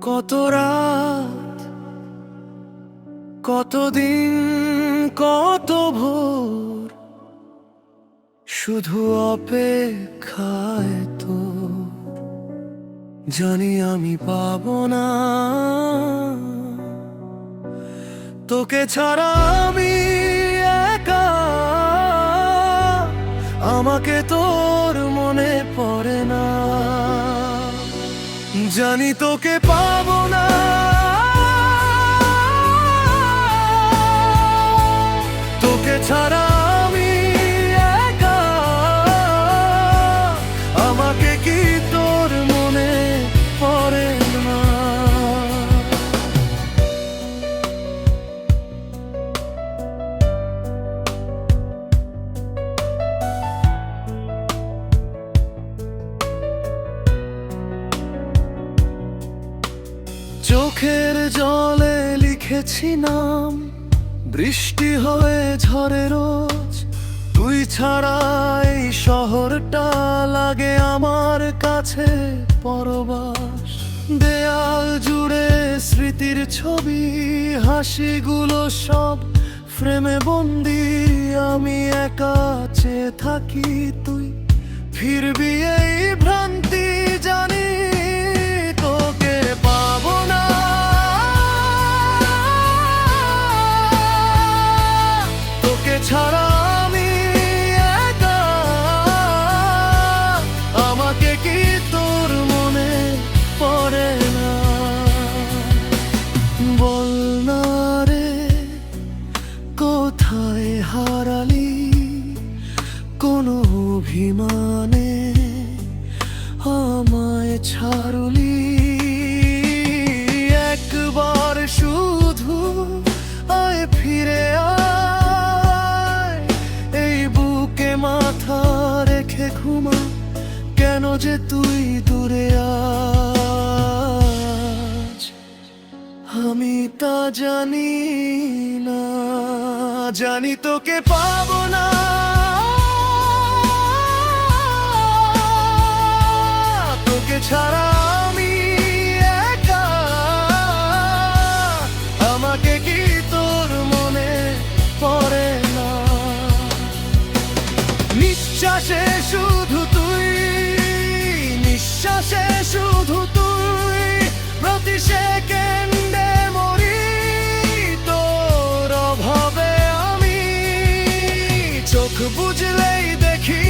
কত রাত, কতদিন, কত ভোর, শুধু অপেক্ষায় তো। জানি আমি পাবো না তোকে ছাড়া, আমি একা। আমাকে তোর মনে পড়ে না। জানি তোকে পাবো না, তোকে ছাড়া আমি একা। আমাকে কি তোর মনে পড়ে না? চোখের জলে লিখেছি নাম, বৃষ্টি হয়ে ঝরে রোজ। তুই ছাড়া এই শহরটা লাগে আমার কাছে পরবাস। দেয়াল জুড়ে স্মৃতির ছবি, হাসিগুলো সব ফ্রেমে বন্দি। আমি একা চেয়ে থাকি, তুই ফিরবি এই ভ্রান্তি। জানি তোকে পাবো না, তোকে ছাড়া আমি একা। আমাকে কি তোর মনে পড়ে না? বল না রে, কোথায় হারালি? কোনো অভিমানে আমায় ছাড়লি? একবার শুধু আয়, ফিরে আয়। এই বুকে মাথা রেখে ঘুমা, কেন যে তুই দূরে আজ আমি তা জানি না। জানি তোকে পাবো না, তোকে ছাড়া আমি একা। আমাকে কি তোর মনে পড়ে না? নিঃশ্বাসে শুধু তুই, নিঃশ্বাসে শুধু তুই। প্রতি সেকেন্ডে মরি তোর অভাবে আমি। চোখ বুঝলেই দেখি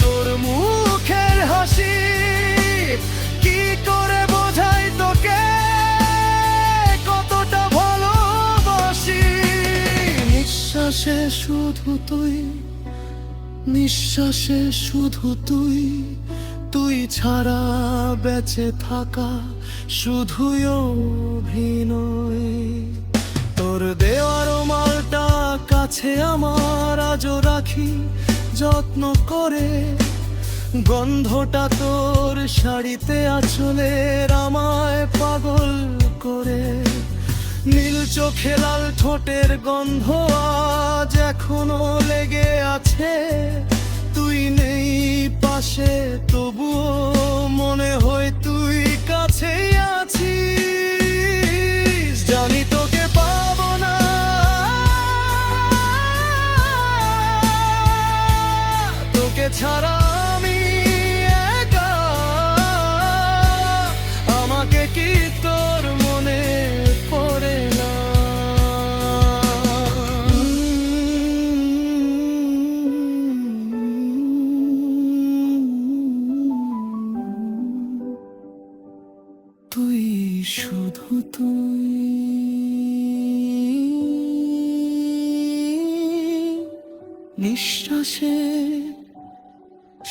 তোর মুখের হাসি। কি করে বোঝাই তোকে কতটা ভালোবাসি? নিঃশ্বাসে শুধু তুই, নিঃশ্বাসে শুধু তুই। তুই ছাড়া বেঁচে থাকা শুধুই অভিনয়। তোর দেওয়ার মালটা কাছে আমার আজও রাখি যত্ন করে। গন্ধটা তোর শাড়িতে আঁচলের আমায় পাগল করে। নীল চোখে লাল ঠোঁটের গন্ধ আজ এখনো লেগে আছে। তুই নেই পাশে, তবুও মনে হয় তুই কাছেই আছিস। জানি তোকে পাবো না, তোকে ছাড়া আমি একা। আমাকে কি তোর মনে পড়ে না? তুই শুধু তুই, নিঃশ্বাসে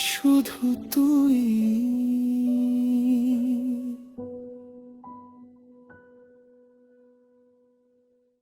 শুধু তুই।